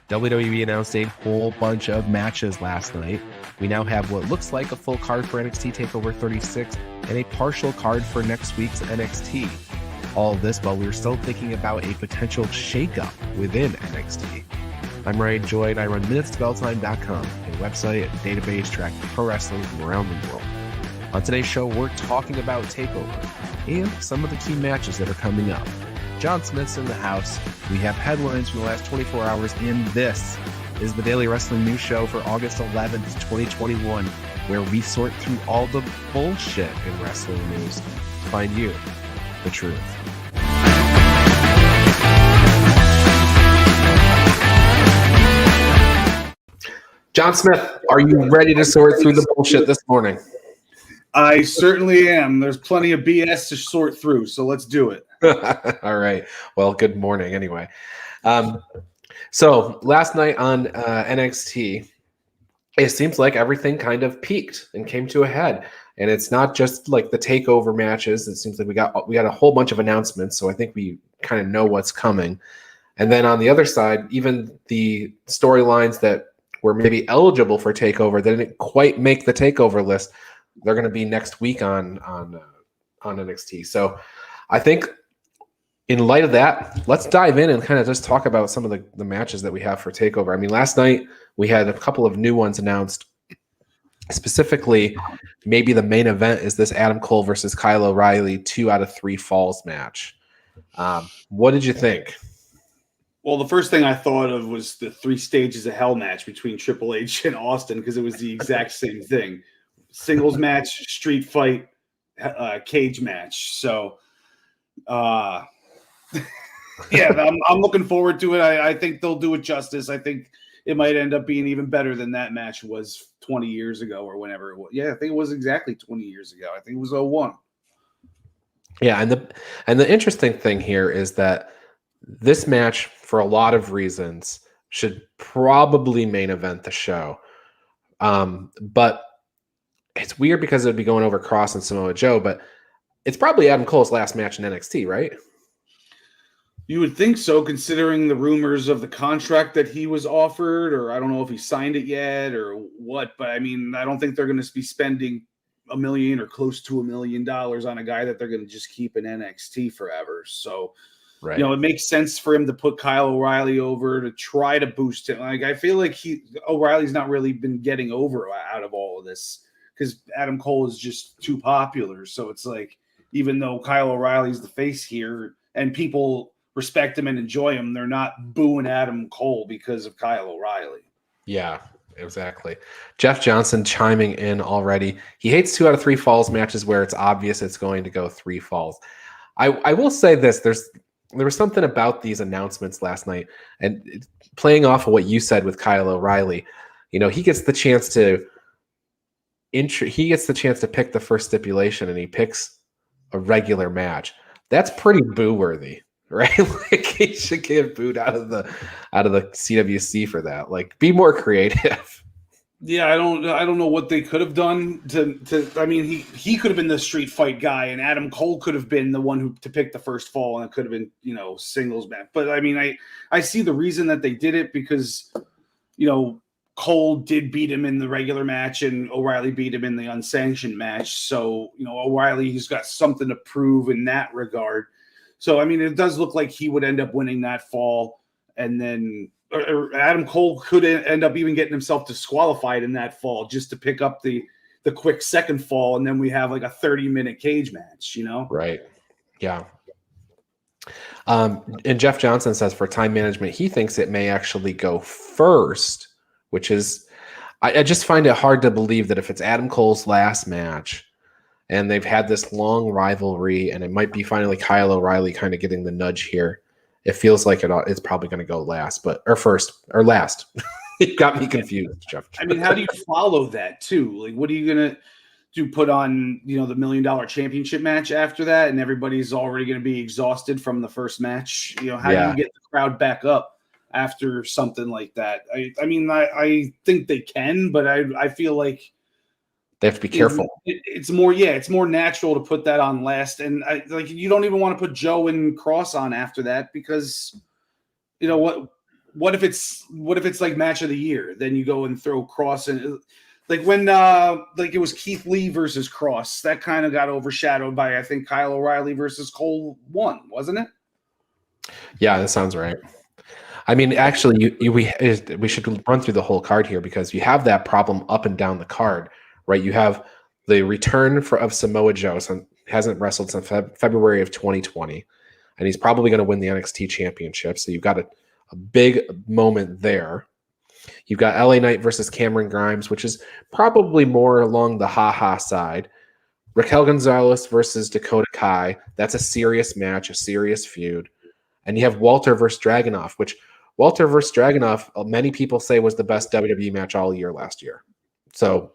WWE announced a whole bunch of matches last night. We now have what looks like a full card for NXT TakeOver 36 and a partial card for next week's NXT. All of this while we're still thinking about a potential shakeup within NXT. I'm Ryan Joy, and I run MinutesToBellTime.com, a website and database tracking pro wrestling from around the world. On today's show, we're talking about TakeOver and some of the key matches that are coming up. John Smith's in the house. We have headlines from the last 24 hours, and this is the Daily Wrestling News Show for August 11th, 2021, where we sort through all the bullshit in wrestling news to find you the truth. John Smith, are you ready to sort through the bullshit this morning? I certainly am. There's plenty of BS to sort through, so let's do it. All right. Well, good morning anyway. So last night on NXT, it seems like everything kind of peaked and came to a head. And it's not just like the takeover matches. It seems like we got a whole bunch of announcements, so I think we kind of know what's coming. And then on the other side, even the storylines that were maybe eligible for takeover, they didn't quite make the takeover list. They're going to be next week on NXT. So I think in light of that, let's dive in and kind of just talk about some of the matches that we have for takeover. I mean, last night we had a couple of new ones announced. Specifically, maybe the main event is this Adam Cole versus Kyle O'Reilly 2 out of 3 falls match. What did you think? Well, the first thing I thought of was the 3 stages of hell match between Triple H and Austin, because it was the exact same thing. Singles match, street fight, cage match. So, yeah, I'm looking forward to it. I think they'll do it justice. I think it might end up being even better than that match was 20 years ago or whenever it was. Yeah, I think it was exactly 20 years ago. I think it was 01. Yeah, and the interesting thing here is that this match, for a lot of reasons, should probably main event the show. But it's weird because it would be going over Cross and Samoa Joe, but it's probably Adam Cole's last match in NXT, right? You would think so, considering the rumors of the contract that he was offered, or I don't know if he signed it yet or what, but I mean, I don't think they're going to be spending $1 million or close to $1 million on a guy that they're going to just keep in NXT forever. So, right. You know, it makes sense for him to put Kyle O'Reilly over to try to boost him. Like, I feel like O'Reilly's not really been getting over out of all of this because Adam Cole is just too popular. So it's like, even though Kyle O'Reilly's the face here and people respect him and enjoy him, they're not booing Adam Cole because of Kyle O'Reilly. Yeah, exactly. Jeff Johnson chiming in already. He hates 2 out of 3 falls matches where it's obvious it's going to go 3 falls. I will say this, there was something about these announcements last night, and playing off of what you said with Kyle O'Reilly, you know, he gets the chance to pick the first stipulation, and he picks a regular match. That's pretty boo worthy, right? Like, he should get booed out of the CWC for that. Like, be more creative. Yeah, I don't know what they could have done to I mean, he could have been the street fight guy, and Adam Cole could have been the one to pick the first fall, and it could have been, you know, singles match. But I mean, I see the reason that they did it because, you know, Cole did beat him in the regular match and O'Reilly beat him in the unsanctioned match. So, you know, O'Reilly's got something to prove in that regard. So, I mean, it does look like he would end up winning that fall, and then or Adam Cole could end up even getting himself disqualified in that fall just to pick up the quick second fall, and then we have like a 30-minute cage match, you know? Right. Yeah. And Jeff Johnson says for time management, he thinks it may actually go first, which is, I just find it hard to believe that if it's Adam Cole's last match and they've had this long rivalry and it might be finally Kyle O'Reilly kind of getting the nudge here, it feels like it's probably going to go last, or first or last. It got me confused, Jeff. I mean, how do you follow that too? Like, what are you going to do? Put on, you know, the $1 million championship match after that, and everybody's already going to be exhausted from the first match. You know, how do you get the crowd back up after something like that? I mean, I think they can, but I feel like they have to be careful. It's more natural to put that on last, and you don't even want to put Joe and Cross on after that because, you know what, what if it's like match of the year? Then you go and throw Cross in, like when like it was Keith Lee versus Cross. That kind of got overshadowed by, I think, Kyle O'Reilly versus Cole 1, wasn't it? Yeah, that sounds right. I mean, actually, we should run through the whole card here because you have that problem up and down the card, right? You have the return of Samoa Joe, hasn't wrestled since February of 2020, and he's probably going to win the NXT Championship. So you've got a big moment there. You've got LA Knight versus Cameron Grimes, which is probably more along the ha-ha side. Raquel Gonzalez versus Dakota Kai. That's a serious match, a serious feud. And you have Walter versus Dragunov, which Walter versus Dragunov, many people say was the best WWE match all year last year. So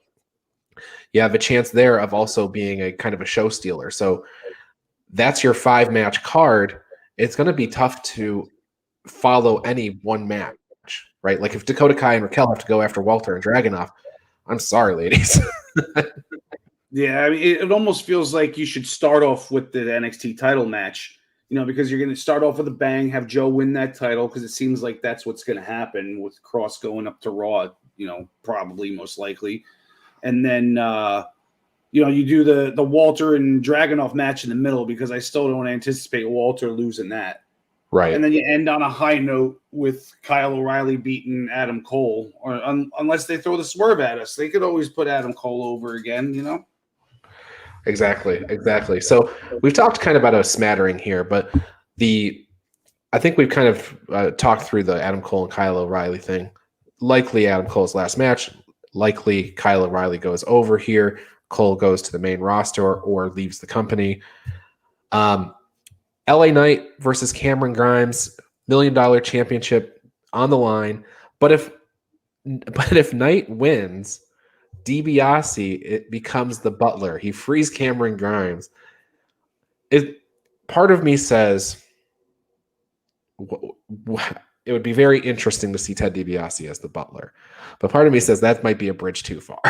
you have a chance there of also being a kind of a show stealer. So that's your 5-match card. It's going to be tough to follow any one match, right? Like if Dakota Kai and Raquel have to go after Walter and Dragunov, I'm sorry, ladies. Yeah, I mean, it almost feels like you should start off with the NXT title match, because you're going to start off with a bang, have Joe win that title, because it seems like that's what's going to happen with Cross going up to Raw, probably most likely. And then, you do the Walter and Dragunov match in the middle, because I still don't anticipate Walter losing that. Right. And then you end on a high note with Kyle O'Reilly beating Adam Cole, or unless they throw the swerve at us. They could always put Adam Cole over again, Exactly. So we've talked kind of about a smattering here, but I think we've kind of talked through the Adam Cole and Kyle O'Reilly thing. Likely Adam Cole's last match. Likely Kyle O'Reilly goes over here. Cole goes to the main roster or leaves the company. LA Knight versus Cameron Grimes, $1 million championship on the line. But if Knight wins, DiBiase, it becomes the butler. He frees Cameron Grimes. Part of me says it would be very interesting to see Ted DiBiase as the butler, but part of me says that might be a bridge too far.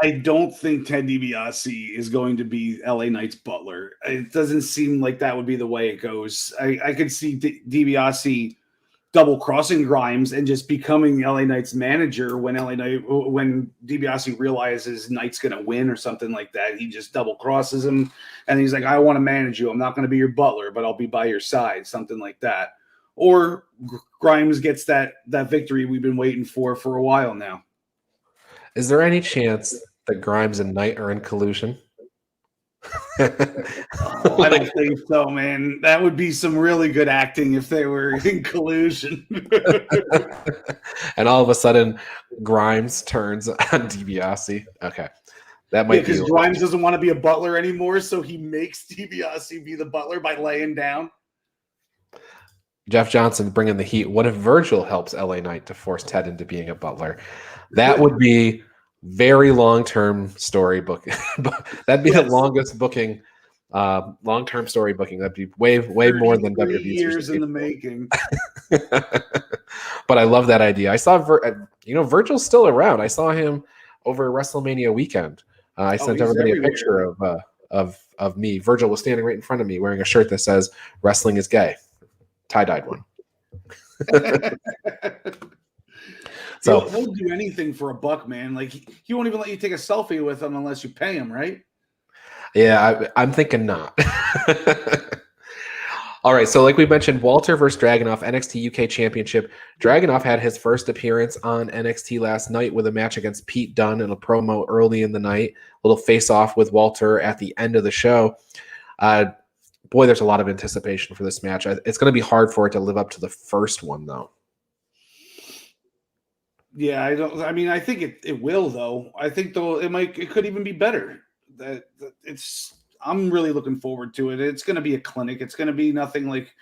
I don't think Ted DiBiase is going to be LA Knight's butler. It doesn't seem like that would be the way it goes. I could see DiBiase double crossing Grimes and just becoming LA Knight's manager when DiBiase realizes Knight's going to win or something like that. He just double crosses him and he's like, I want to manage you. I'm not going to be your butler, but I'll be by your side. Something like that. Or Grimes gets that victory we've been waiting for a while now. Is there any chance that Grimes and Knight are in collusion? I don't think so, man. That would be some really good acting if they were in collusion. And all of a sudden, Grimes turns on DiBiase. Okay. That might be because Grimes doesn't want to be a butler anymore, so he makes DiBiase be the butler by laying down. Jeff Johnson bringing the heat. What if Virgil helps LA Knight to force Ted into being a butler? That would be very long-term story book. That'd be the longest booking, long-term story booking. That'd be way more than WWE. Years in the making. But I love that idea. I saw, Virgil's still around. I saw him over WrestleMania weekend. I sent everybody a picture of me. Virgil was standing right in front of me wearing a shirt that says "Wrestling is gay," tie-dyed one. So he'll do anything for $1, man. Like he won't even let you take a selfie with him unless you pay him, right? Yeah, I'm thinking not. All right, so like we mentioned, Walter versus Dragunov, NXT UK Championship. Dragunov had his first appearance on NXT last night with a match against Pete Dunne in a promo early in the night. A little face-off with Walter at the end of the show. Boy, there's a lot of anticipation for this match. It's going to be hard for it to live up to the first one, though. Yeah, I think it will, though. I think though it could even be better. I'm really looking forward to it. It's going to be a clinic. It's going to be nothing like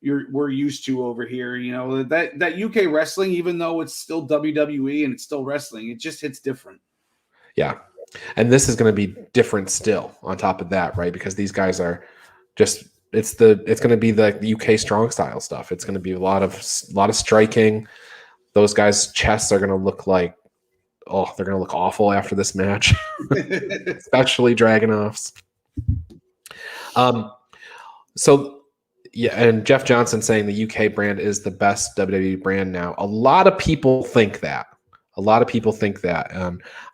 we're used to over here. That UK wrestling, even though it's still WWE and it's still wrestling, it just hits different. Yeah, and this is going to be different still. On top of that, right? Because these guys are just it's going to be the UK strong style stuff. It's going to be a lot of striking. Those guys' chests are going to look like, they're going to look awful after this match, especially Dragunov's. So Yeah, and Jeff Johnson saying the UK brand is the best WWE brand now. A lot of people think that. A lot of people think that.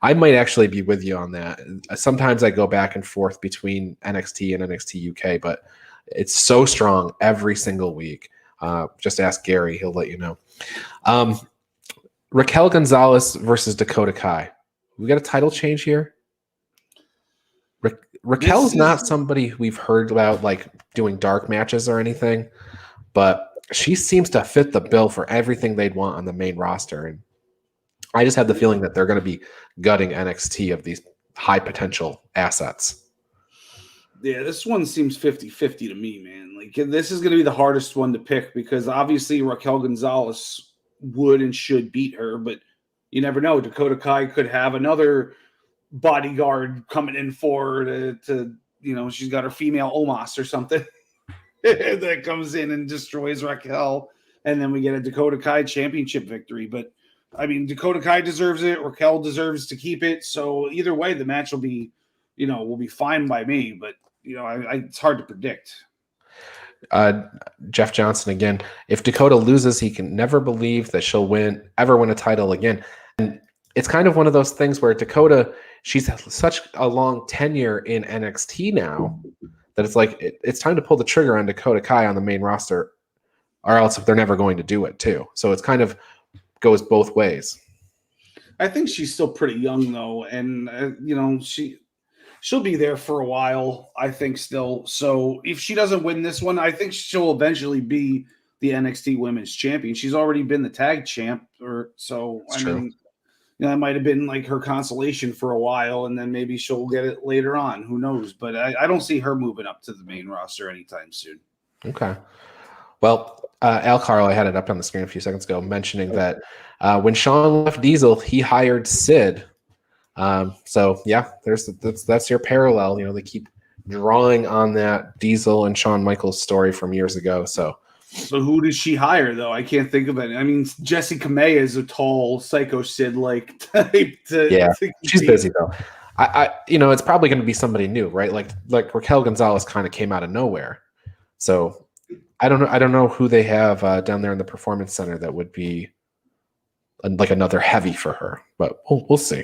I might actually be with you on that. Sometimes I go back and forth between NXT and NXT UK, but it's so strong every single week. Just ask Gary; he'll let you know. Raquel Gonzalez versus Dakota Kai. We got a title change here. Raquel is not somebody we've heard about like doing dark matches or anything, but she seems to fit the bill for everything they'd want on the main roster. And I just have the feeling that they're going to be gutting NXT of these high potential assets. Yeah, this one seems 50-50 to me, man. Like, this is going to be the hardest one to pick because obviously Raquel Gonzalez would and should beat her, but you never know. Dakota Kai could have another bodyguard coming in for her to she's got her female Omos or something that comes in and destroys Raquel, and then we get a Dakota Kai championship victory. But I mean, Dakota Kai deserves it. Raquel deserves to keep it. So either way, the match will be fine by me. But it's hard to predict. Jeff Johnson again. If Dakota loses, he can never believe that she'll ever win a title again. And it's kind of one of those things where Dakota, she's such a long tenure in NXT now that it's like it's time to pull the trigger on Dakota Kai on the main roster, or else if they're never going to do it too. So it's kind of goes both ways. I think she's still pretty young though, and she'll be there for a while, I think still. So if she doesn't win this one, I think she'll eventually be the NXT Women's Champion. She's already been the tag champ, mean, that might have been like her consolation for a while, and then maybe she'll get it later on. Who knows? But I don't see her moving up to the main roster anytime soon. Okay. Well, Al Carl, I had it up on the screen a few seconds ago, mentioning that when Shawn left Diesel, he hired Sid. So yeah, that's your parallel. They keep drawing on that Diesel and Shawn Michaels story from years ago. So who does she hire though? I can't think of it. I mean, Jessie Kamea is a tall Psycho Sid like type. She's busy though. I it's probably going to be somebody new, right? Like Raquel Gonzalez kind of came out of nowhere. So I don't know who they have down there in the Performance Center that would be like another heavy for her, but we'll see.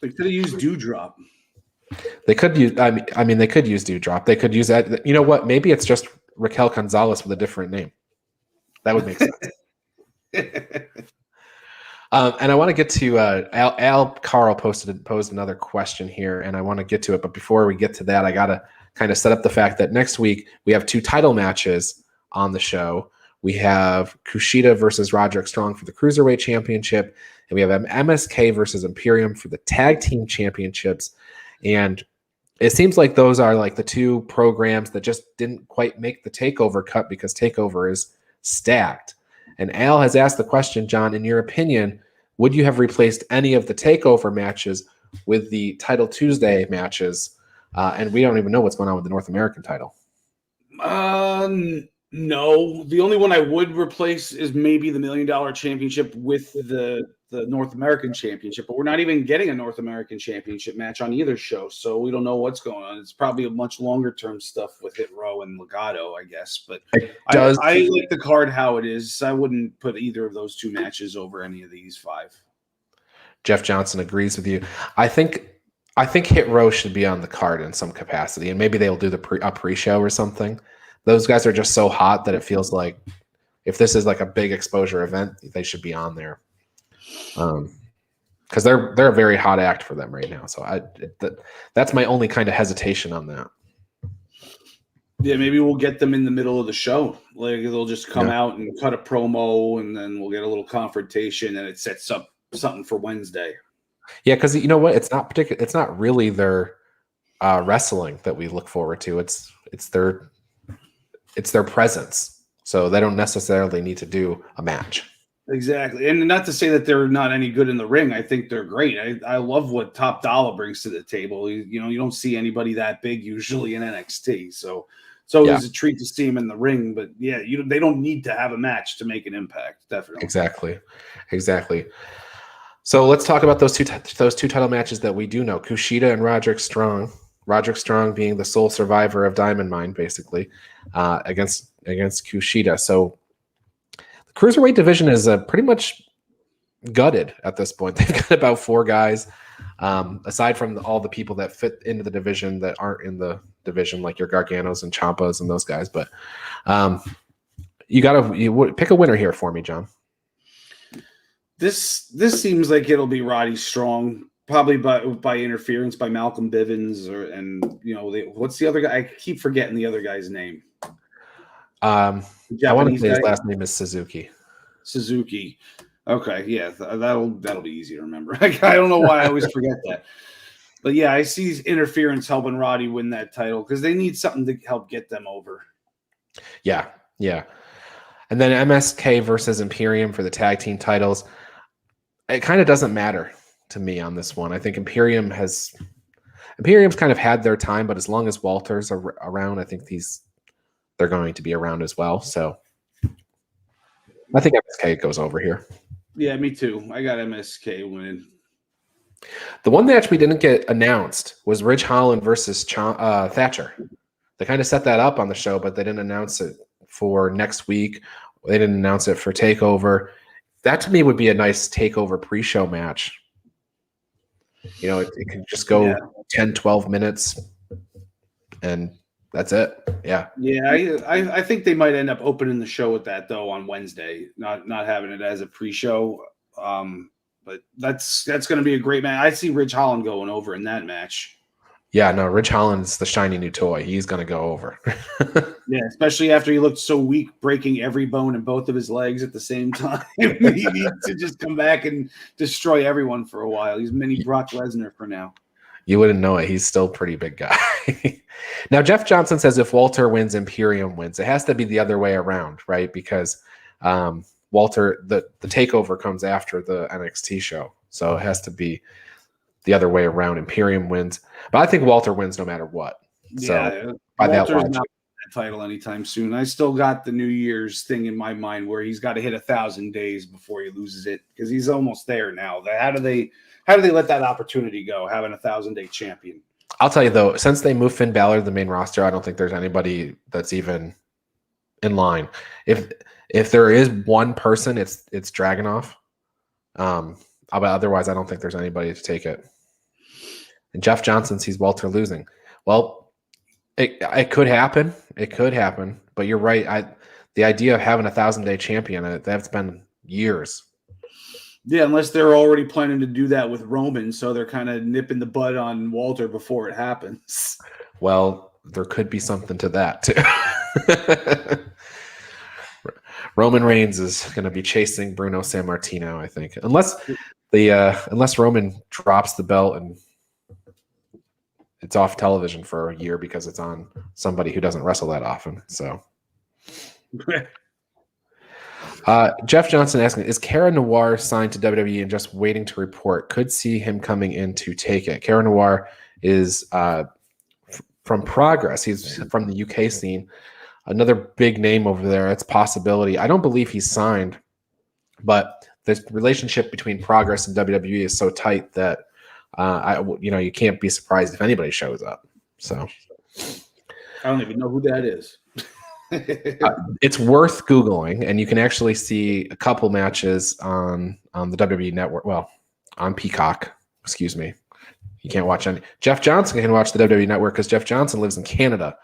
They could have used Dewdrop. They could use. I mean, they could use Dewdrop. They could use that. You know what? Maybe it's just Raquel Gonzalez with a different name. That would make sense. And I want to get to Al Carl posed another question here, and I want to get to it. But before we get to that, I got to kind of set up the fact that next week we have 2 title matches on the show. We have Kushida versus Roderick Strong for the Cruiserweight Championship, and we have MSK versus Imperium for the Tag Team Championships. And it seems like those are like the 2 programs that just didn't quite make the TakeOver cut because TakeOver is stacked. And Al has asked the question, John, in your opinion, would you have replaced any of the TakeOver matches with the Title Tuesday matches? And we don't even know what's going on with the North American title. No. The only one I would replace is maybe the $1 Million Championship with the North American Championship, but we're not even getting a North American Championship match on either show, so we don't know what's going on. It's probably a much longer term stuff with Hit Row and Legato, I guess. But I like the card how it is. I wouldn't put either of those 2 matches over any of these 5. Jeff Johnson agrees with you. I think Hit Row should be on the card in some capacity, and maybe they'll do the pre-show or something. Those guys are just so hot that it feels like if this is like a big exposure event, they should be on there. Because they're a very hot act for them right now. So that's my only kind of hesitation on that. Yeah, maybe we'll get them in the middle of the show. Like they'll just come out and cut a promo, and then we'll get a little confrontation, and it sets up something for Wednesday. Yeah, because you know what? It's not really their wrestling that we look forward to. It's their presence. So they don't necessarily need to do a match. Exactly. And not to say that they're not any good in the ring. I think they're great. I love what Top Dollar brings to the table. You don't see anybody that big usually in NXT. So it's a treat to see him in the ring. But yeah, they don't need to have a match to make an impact. Definitely. Exactly. So let's talk about those two title matches that we do know. Kushida and Roderick Strong Roderick Strong being the sole survivor of Diamond Mine, basically, against Kushida. So the cruiserweight division is pretty much gutted at this point. They've got about 4 guys, aside from all the people that fit into the division that aren't in the division, like your Garganos and Ciampas and those guys. But you pick a winner here for me, John. This seems like it'll be Roddy Strong, probably by interference by Malcolm Bivens, what's the other guy? I keep forgetting the other guy's name. I want to say his last name is Suzuki. Suzuki. Okay, yeah, that'll be easy to remember. I don't know why I always forget that. But yeah, I see interference helping Roddy win that title because they need something to help get them over. Yeah. And then MSK versus Imperium for the tag team titles. It kind of doesn't matter to me on this one. I think Imperium's kind of had their time, but as long as Walter's around, I think they're going to be around as well. So I think MSK goes over here. Yeah, me too. I got MSK winning. The one match we didn't get announced was Ridge Holland versus Thatcher. They kind of set that up on the show, but they didn't announce it for next week. They didn't announce it for TakeOver. That to me would be a nice TakeOver pre-show match. It could just go 10, 12 minutes, and that's it. Yeah. Yeah, I think they might end up opening the show with that though on Wednesday, not having it as a pre-show. But that's going to be a great match. I see Ridge Holland going over in that match. Yeah, no, Ridge Holland's the shiny new toy. He's going to go over. Yeah, especially after he looked so weak, breaking every bone in both of his legs at the same time. He needs to just come back and destroy everyone for a while. He's mini Brock Lesnar for now. You wouldn't know it. He's still a pretty big guy. Now, Jeff Johnson says if Walter wins, Imperium wins. It has to be the other way around, right? Because Walter, the TakeOver comes after the NXT show. So it has to be the other way around. Imperium wins. But I think Walter wins no matter what. So by that logic, not that title anytime soon. I still got the New Year's thing in my mind where he's got to hit 1,000 days before he loses it because he's almost there now. How do they let that opportunity go, having a 1,000-day champion? I'll tell you though, since they moved Finn Balor to the main roster, I don't think there's anybody that's even in line. If there is one person, it's Dragunov. But otherwise, I don't think there's anybody to take it. And Jeff Johnson sees Walter losing. Well, it could happen. It could happen. But you're right. The idea of having a 1,000-day champion, that's been years. Yeah, unless they're already planning to do that with Roman, so they're kind of nipping the bud on Walter before it happens. Well, there could be something to that too. Roman Reigns is going to be chasing Bruno Sammartino, I think, unless Roman drops the belt and it's off television for a year because it's on somebody who doesn't wrestle that often. So. Jeff Johnson asking, is Cara Noir signed to WWE and just waiting to report? Could see him coming in to take it. Cara Noir is from Progress. He's from the UK scene. Another big name over there. It's a possibility. I don't believe he's signed, but the relationship between Progress and WWE is so tight that you can't be surprised if anybody shows up. So I don't even know who that is. It's worth Googling, and you can actually see a couple matches on the WWE Network. Well, on Peacock. Excuse me. You can't watch any. Jeff Johnson can watch the WWE Network because Jeff Johnson lives in Canada.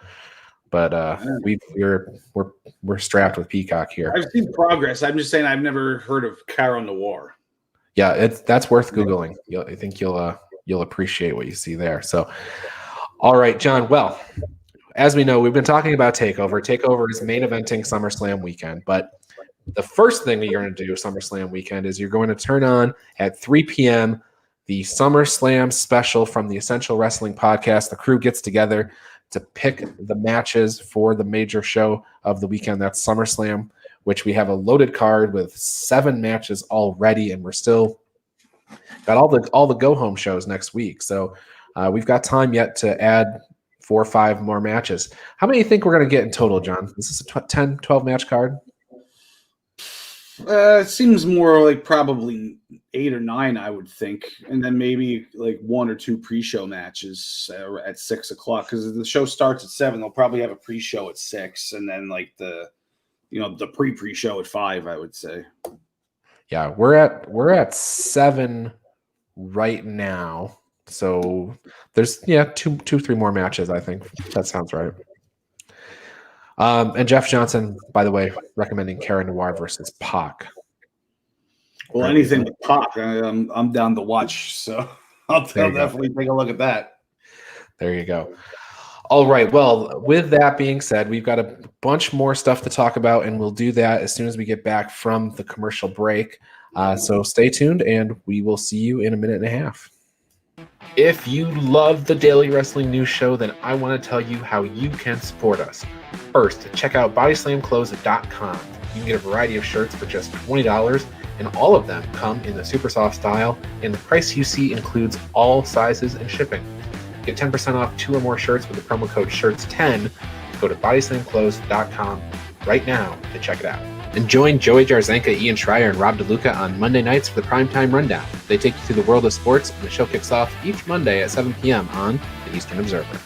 But we're strapped with Peacock here. I've seen Progress. I'm just saying I've never heard of Cara Noir. Yeah, that's worth Googling. I think you'll appreciate what you see there. So, all right, John. Well, as we know, we've been talking about TakeOver. TakeOver is main eventing SummerSlam weekend. But the first thing that you're going to do SummerSlam weekend is you're going to turn on at 3 p.m. the SummerSlam special from the Essential Wrestling Podcast. The crew gets together to pick the matches for the major show of the weekend. That's SummerSlam, which we have a loaded card with 7 matches already, and we're still got all the go-home shows next week. So we've got time yet to add 4 or 5 more matches. How many do you think we're going to get in total, John? Is this a 10, 12 match card? It seems more like probably 8 or 9, I would think, and then maybe like 1 or 2 pre-show matches at 6 o'clock because the show starts at 7. They'll probably have a pre-show at 6, and then like the pre-show at 5. I would say. Yeah, we're at 7 right now. So there's 3 more matches. I think that sounds right. And Jeff Johnson, by the way, recommending Cara Noir versus Pac. Well, anything with Pac, I'm down to watch. So I'll definitely take a look at that. There you go. All right. Well, with that being said, we've got a bunch more stuff to talk about, and we'll do that as soon as we get back from the commercial break. So stay tuned, and we will see you in a minute and a half. If you love the Daily Wrestling News Show, then I want to tell you how you can support us. First, check out bodyslamclothes.com. You can get a variety of shirts for just $20, and all of them come in the super soft style, and the price you see includes all sizes and shipping. Get 10% off 2 or more shirts with the promo code SHIRTS10. Go to bodyslamclothes.com right now to check it out. And join Joey Jarzenka, Ian Schreier, and Rob DeLuca on Monday nights for the Primetime Rundown. They take you through the world of sports, and the show kicks off each Monday at 7 p.m. on the Eastern Observer.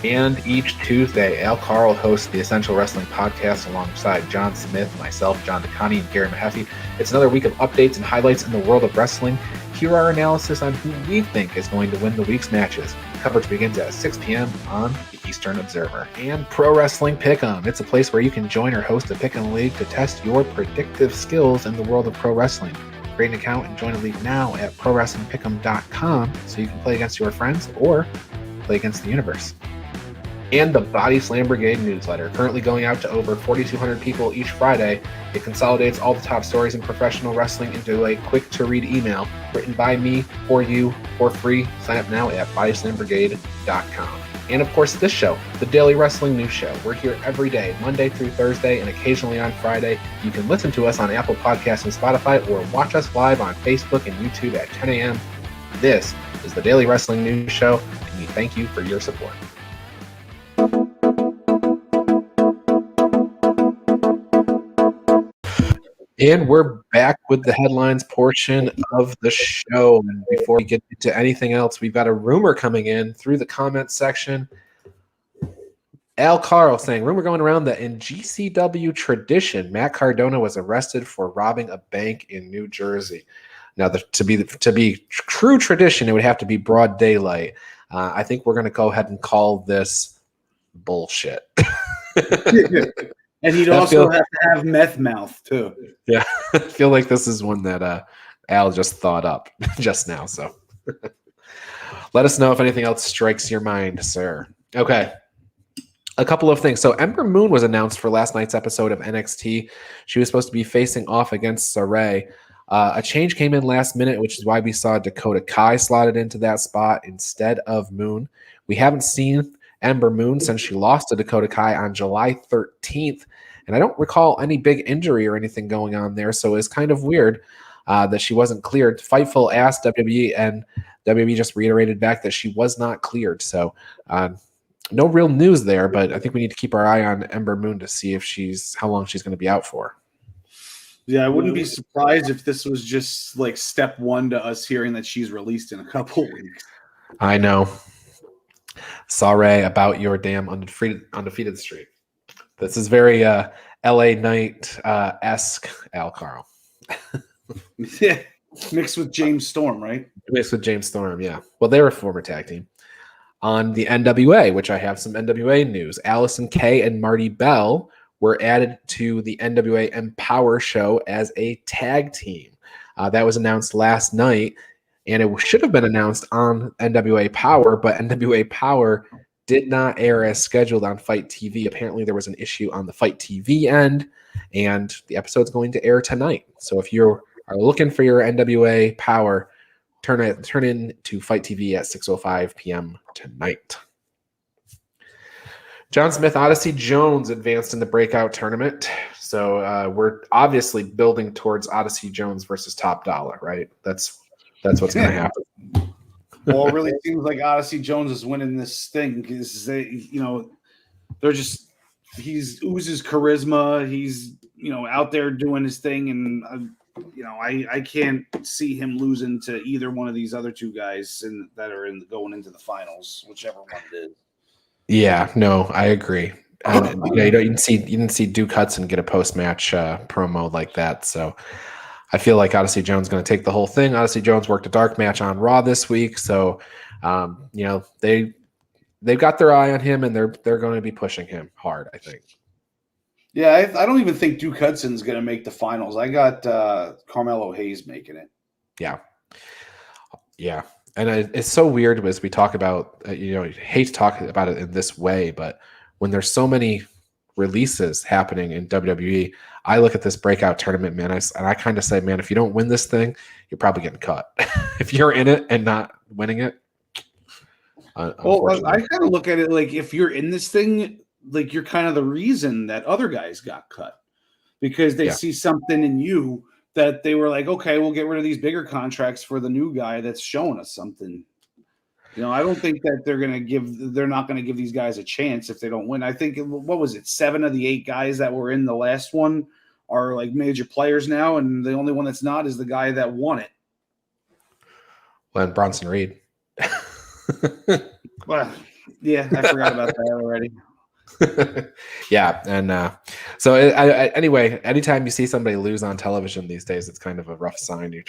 And each Tuesday, Al Carl hosts the Essential Wrestling Podcast alongside John Smith, myself, John DeConnie, and Gary Mahaffey. It's another week of updates and highlights in the world of wrestling. Here are our analysis on who we think is going to win the week's matches. Coverage begins at 6 p.m. on the Eastern Observer. And Pro Wrestling Pick'em. It's a place where you can join or host a Pick'em League to test your predictive skills in the world of pro wrestling. Create an account and join a league now at ProWrestlingPick'em.com so you can play against your friends or play against the universe. And the Body Slam Brigade newsletter, currently going out to over 4,200 people each Friday. It consolidates all the top stories in professional wrestling into a quick-to-read email written by me for you for free. Sign up now at bodyslambrigade.com. And of course, this show, the Daily Wrestling News Show. We're here every day, Monday through Thursday, and occasionally on Friday. You can listen to us on Apple Podcasts and Spotify, or watch us live on Facebook and YouTube at 10 a.m. This is the Daily Wrestling News Show, and we thank you for your support. And we're back with the headlines portion of the show. And before we get into anything else, we've got a rumor coming in through the comments section. Al Carl saying, rumor going around that in GCW tradition, Matt Cardona was arrested for robbing a bank in New Jersey. Now, to be true tradition, it would have to be broad daylight. I think we're going to go ahead and call this bullshit. And he'd also have to have meth mouth, too. Yeah, I feel like this is one that Al just thought up just now. So let us know if anything else strikes your mind, sir. Okay, a couple of things. So Ember Moon was announced for last night's episode of NXT. She was supposed to be facing off against Saray. A change came in last minute, which is why we saw Dakota Kai slotted into that spot instead of Moon. We haven't seen Ember Moon since she lost to Dakota Kai on July 13th. And I don't recall any big injury or anything going on there, so it's kind of weird that she wasn't cleared. Fightful asked WWE, and WWE just reiterated back that she was not cleared. So no real news there, but I think we need to keep our eye on Ember Moon to see if how long she's going to be out for. Yeah, I wouldn't be surprised if this was just like step one to us hearing that she's released in a couple weeks. I know. Sorry about your damn undefeated streak. This is very LA Knight-esque, Al Carl. Yeah, mixed with James Storm, right? Mixed with James Storm, yeah. Well, they were a former tag team. On the NWA, which I have some NWA news, Allison Kay and Marty Bell were added to the NWA Empower show as a tag team. That was announced last night, and it should have been announced on NWA Power, but NWA Power did not air as scheduled on Fight TV. Apparently, there was an issue on the Fight TV end, and the episode's going to air tonight. So if you are looking for your NWA Power, turn in to Fight TV at 6:05 p.m. tonight. John Smith, Odyssey Jones advanced in the breakout tournament. So we're obviously building towards Odyssey Jones versus Top Dollar, right? That's what's going to happen. Well, it really seems like Odyssey Jones is winning this thing because they're just oozes charisma. He's out there doing his thing, and I can't see him losing to either one of these other two guys that are going into the finals, whichever one it is. Yeah, no, I agree. And you didn't see Duke Hudson get a post-match promo like that, so I feel like Odyssey Jones is going to take the whole thing. Odyssey Jones worked a dark match on Raw this week, so they've got their eye on him, and they're going to be pushing him hard, I think. Yeah, I don't even think Duke Hudson's going to make the finals. I got Carmelo Hayes making it. Yeah. And it's so weird as we talk about, you hate to talk about it in this way, but when there's so many releases happening in WWE, I look at this breakout tournament, man, and I kind of say, man, if you don't win this thing, you're probably getting cut. If you're in it and not winning it. Well, I kind of look at it like if you're in this thing, like you're kind of the reason that other guys got cut because they see something in you that they were like, okay, we'll get rid of these bigger contracts for the new guy that's showing us something. I don't think that they're not going to give these guys a chance if they don't win. I think, what was it? 7 of the 8 guys that were in the last one are like major players now. And the only one that's not is the guy that won it. Well, Bronson Reed. Well, yeah, I forgot about that already. Yeah, and so anyway, anytime you see somebody lose on television these days, it's kind of a rough sign. You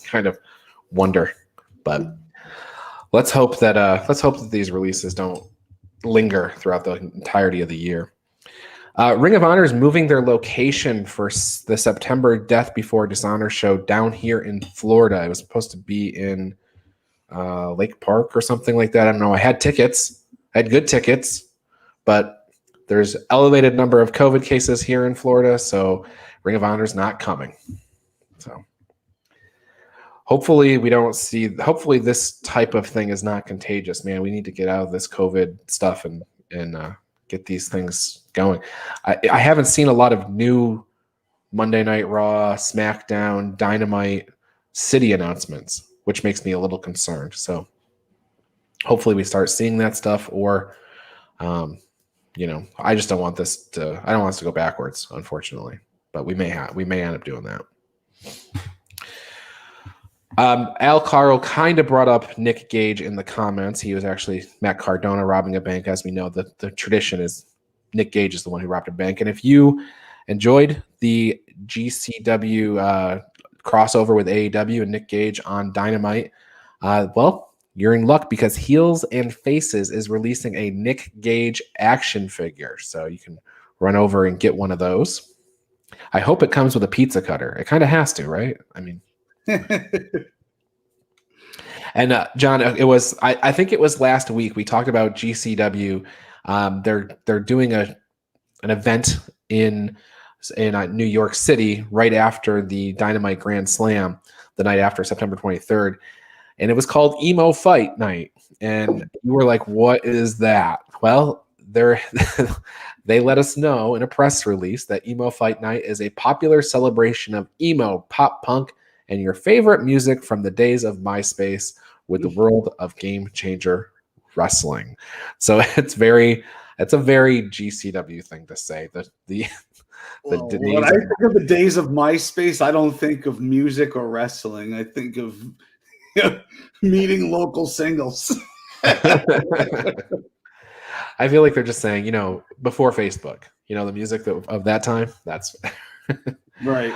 kind of wonder, but let's hope that these releases don't linger throughout the entirety of the year. Ring of Honor is moving their location for the September Death Before Dishonor show down here in Florida. It was supposed to be in Lake Park or something like that. I don't know. I had tickets. I had good tickets, but there's elevated number of COVID cases here in Florida, so Ring of Honor is not coming. So hopefully hopefully this type of thing is not contagious, man. We need to get out of this COVID stuff and get these things going. I haven't seen a lot of new Monday Night Raw, SmackDown, Dynamite city announcements, which makes me a little concerned. So hopefully we start seeing that stuff, or I just don't want this to. I don't want us to go backwards, unfortunately. But we may end up doing that. Al Caro kind of brought up Nick Gage in the comments. He was actually Matt Cardona robbing a bank. As we know, the tradition is Nick Gage is the one who robbed a bank. And if you enjoyed the GCW crossover with AEW and Nick Gage on Dynamite, well, you're in luck because Heels and Faces is releasing a Nick Gage action figure. So you can run over and get one of those. I hope it comes with a pizza cutter. It kind of has to, right? I mean, and John, I think it was last week we talked about GCW. They're doing an event in New York City right after the Dynamite Grand Slam, the night after, September 23rd. And it was called Emo Fight Night. And you were like, what is that? Well, they let us know in a press release that Emo Fight Night is a popular celebration of emo, pop punk, and your favorite music from the days of MySpace with the world of Game Changer Wrestling. So it's a very GCW thing to say. When I think of the days of MySpace, I don't think of music or wrestling. I think of meeting local singles. I feel like they're just saying, before Facebook, the music of that time. That's right.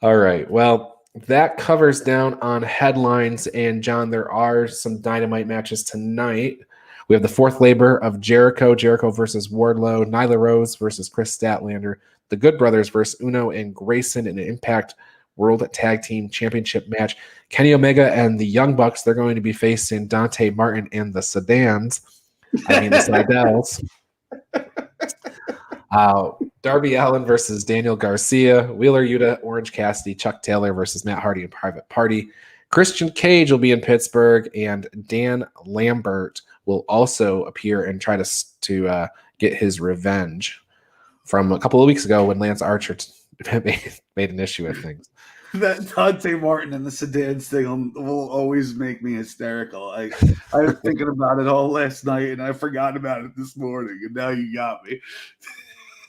All right. Well, that covers down on headlines. And John, there are some Dynamite matches tonight. We have the fourth labor of Jericho versus Wardlow, Nyla Rose versus Chris Statlander, the Good Brothers versus Uno and Grayson in an Impact World Tag Team Championship match. Kenny Omega and the Young Bucks, they're going to be facing Dante Martin and the Sedans. The Seidels. Darby Allin versus Daniel Garcia, Wheeler Yuta, Orange Cassidy, Chuck Taylor versus Matt Hardy and Private Party. Christian Cage will be in Pittsburgh, and Dan Lambert will also appear and try to get his revenge from a couple of weeks ago when Lance Archer made an issue of things. That Dante Martin and the Sedans thing will always make me hysterical. I was thinking about it all last night, and I forgot about it this morning, and now you got me.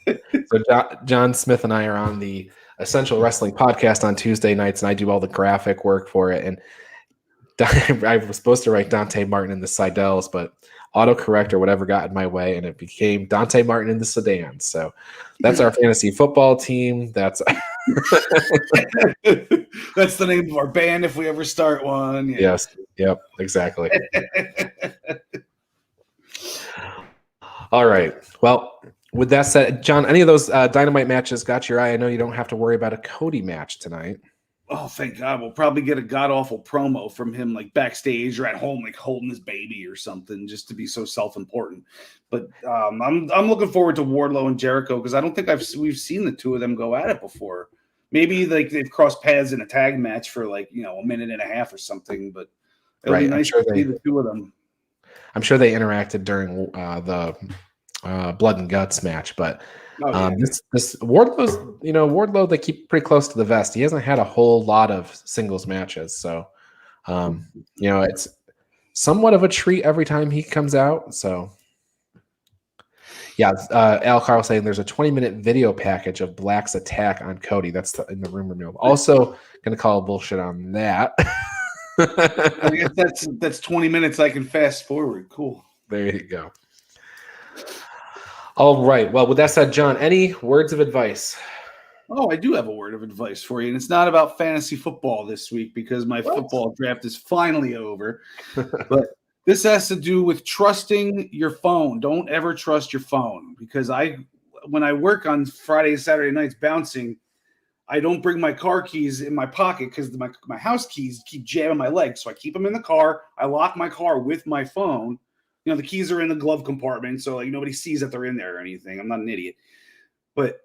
So John Smith and I are on the Essential Wrestling podcast on Tuesday nights, and I do all the graphic work for it. And I was supposed to write Dante Martin in the Seidels, but autocorrect or whatever got in my way, and it became Dante Martin in the Sedan. So that's our fantasy football team. That's that's the name of our band if we ever start one. Yeah. Yes. Yep. Exactly. All right. Well, with that said, John, any of those Dynamite matches got your eye? I know you don't have to worry about a Cody match tonight. Oh, thank God. We'll probably get a god-awful promo from him, like backstage or at home, like holding his baby or something, just to be so self-important. But I'm looking forward to Wardlow and Jericho because I don't think we've seen the two of them go at it before. Maybe like they've crossed paths in a tag match for like, a minute and a half or something, but it'll be nice to see the two of them. I'm sure they interacted during the Blood and Guts match, but this Wardlow, they keep pretty close to the vest. He hasn't had a whole lot of singles matches, so it's somewhat of a treat every time he comes out. So yeah, Al Carl saying there's a 20-minute video package of Black's attack on Cody. That's in the rumor mill. Also going to call bullshit on that. I guess that's 20 minutes I can fast forward. Cool. There you go. All right. Well, with that said, John, any words of advice? Oh, I do have a word of advice for you, and it's not about fantasy football this week because my football draft is finally over. But this has to do with trusting your phone. Don't ever trust your phone because when I work on Friday and Saturday nights bouncing, I don't bring my car keys in my pocket because my house keys keep jamming my legs. So I keep them in the car. I lock my car with my phone. The keys are in the glove compartment, so like nobody sees that they're in there or anything. I'm not an idiot. But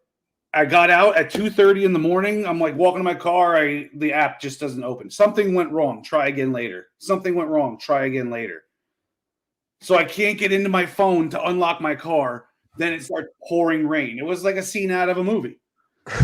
I got out at 2:30 in the morning. I'm like walking to my car. The app just doesn't open. Something went wrong. Try again later. Something went wrong. Try again later. So I can't get into my phone to unlock my car. Then it starts pouring rain. It was like a scene out of a movie.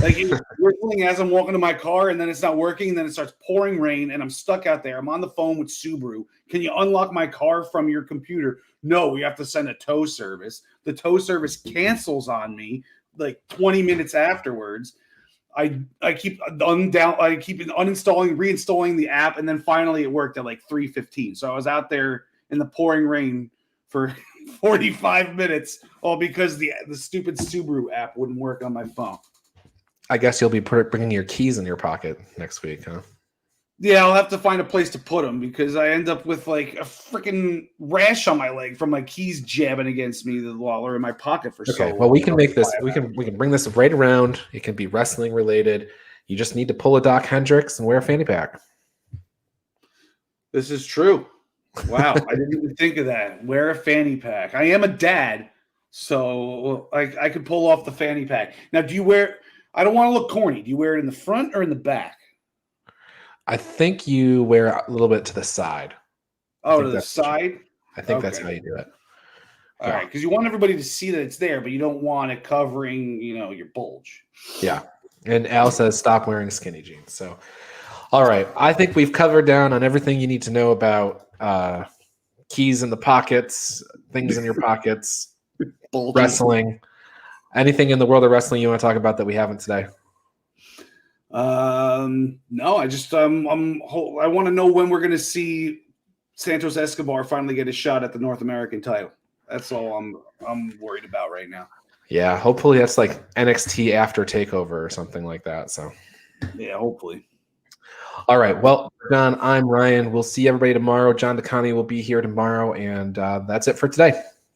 Like it was whistling as I'm walking to my car, and then it's not working. And then it starts pouring rain, and I'm stuck out there. I'm on the phone with Subaru. Can you unlock my car from your computer? No, we have to send a tow service. The tow service cancels on me like 20 minutes afterwards. I keep uninstalling, reinstalling the app, and then finally it worked at like 3:15. So I was out there in the pouring rain for 45 minutes, all because the stupid Subaru app wouldn't work on my phone. I guess you'll be bringing your keys in your pocket next week, huh? Yeah, I'll have to find a place to put them because I end up with like a freaking rash on my leg from my keys jabbing against me while they're in my pocket for so long. Well, we can make this. We can bring this right around. It can be wrestling related. You just need to pull a Doc Hendricks and wear a fanny pack. This is true. Wow, I didn't even think of that. Wear a fanny pack. I am a dad, so I could pull off the fanny pack. Now, do you wear? I don't want to look corny. Do you wear it in the front or in the back? I think you wear a little bit to the side. Oh, to the side? I think that's how you do it. All right, because you want everybody to see that it's there, but you don't want it covering, your bulge. Yeah. And Al says stop wearing skinny jeans. So, all right. I think we've covered down on everything you need to know about keys in the pockets, things in your pockets, wrestling. Anything in the world of wrestling you want to talk about that we haven't today? No, I just I want to know when we're going to see Santos Escobar finally get a shot at the North American title. That's all I'm worried about right now. Yeah, hopefully that's like NXT after TakeOver or something like that. So, yeah, hopefully. All right. Well, John, I'm Ryan. We'll see everybody tomorrow. John DeConnie will be here tomorrow, and that's it for today.